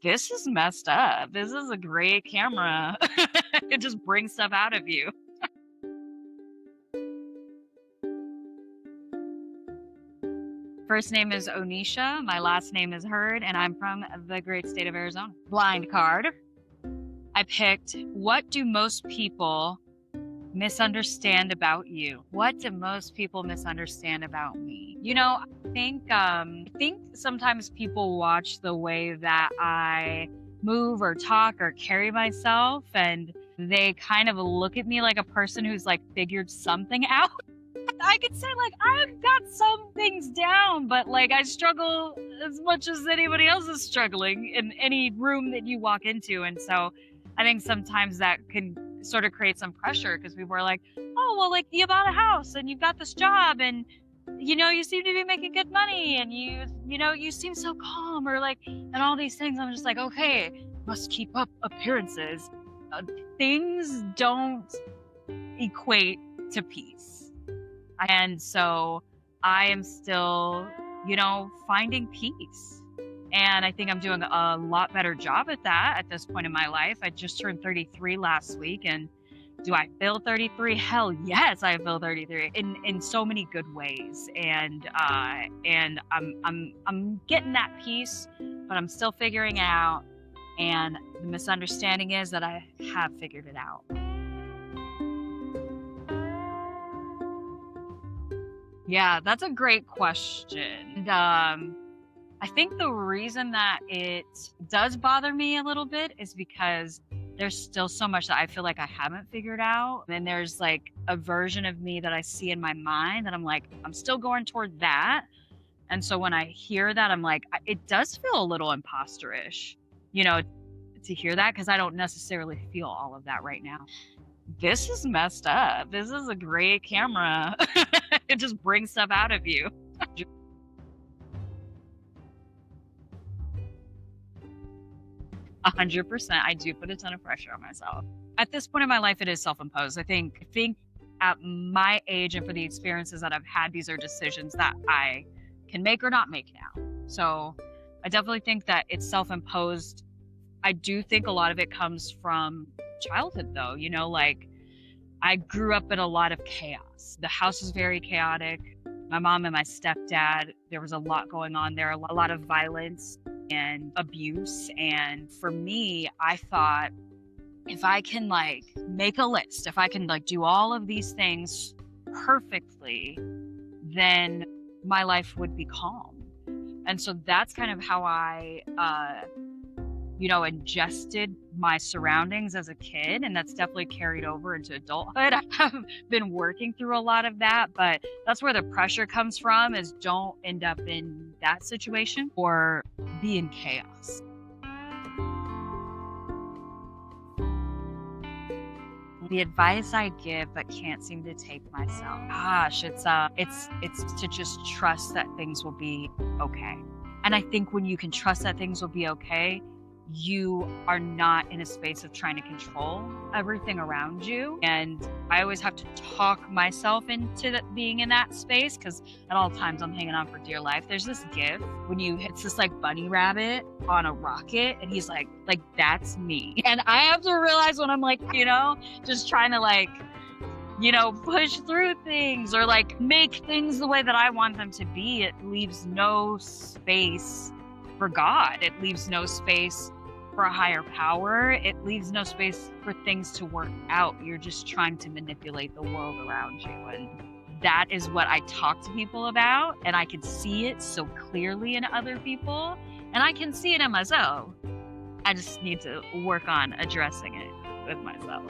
This is messed up. This is a great camera. It just brings stuff out of you. First name is Oneishia. My last name is Heard, and I'm from the great state of Arizona. Blind card. I picked, what do most people misunderstand about you? What do most people misunderstand about me? I think sometimes people watch the way that I move or talk or carry myself, and they kind of look at me like a person who's like figured something out. I could say like I've got some things down, but like I struggle as much as anybody else is struggling in any room that you walk into. And so I think sometimes that can sort of create some pressure because people are like, oh, well, like you bought a house and you've got this job and you seem to be making good money and you seem so calm or like, and all these things. I'm just like, okay, must keep up appearances. Things don't equate to peace. And so I am still, finding peace. And I think I'm doing a lot better job at that at this point in my life. I just turned 33 last week, and do I feel 33? Hell yes, I feel 33 in so many good ways. And I'm getting that peace, but I'm still figuring it out. And the misunderstanding is that I have figured it out. Yeah, that's a great question. And I think the reason that it does bother me a little bit is because there's still so much that I feel like I haven't figured out. And there's like a version of me that I see in my mind that I'm like, I'm still going toward that. And so when I hear that, I'm like, it does feel a little imposterish, to hear that because I don't necessarily feel all of that right now. This is messed up. This is a great camera. It just brings stuff out of you. 100%. I do put a ton of pressure on myself. At this point in my life, it is self-imposed. I think at my age and for the experiences that I've had, these are decisions that I can make or not make now. So I definitely think that it's self-imposed. I do think a lot of it comes from childhood though, like I grew up in a lot of chaos. The house was very chaotic. My mom and my stepdad, there was a lot going on there, a lot of violence and abuse. And for me, I thought if I can like make a list, if I can like do all of these things perfectly, then my life would be calm. And so that's kind of how I ingested my surroundings as a kid, and that's definitely carried over into adulthood. I have been working through a lot of that, but that's where the pressure comes from, is don't end up in that situation or be in chaos. The advice I give but can't seem to take myself. Gosh, it's to just trust that things will be okay. And I think when you can trust that things will be okay, you are not in a space of trying to control everything around you. And I always have to talk myself into being in that space because at all times I'm hanging on for dear life. There's this gif when it's this like bunny rabbit on a rocket and he's like that's me. And I have to realize when I'm like, just trying to like, push through things or like make things the way that I want them to be, it leaves no space for God. It leaves no space for a higher power. It leaves no space for things to work out. You're just trying to manipulate the world around you. And that is what I talk to people about. And I can see it so clearly in other people. And I can see it in myself. I just need to work on addressing it with myself.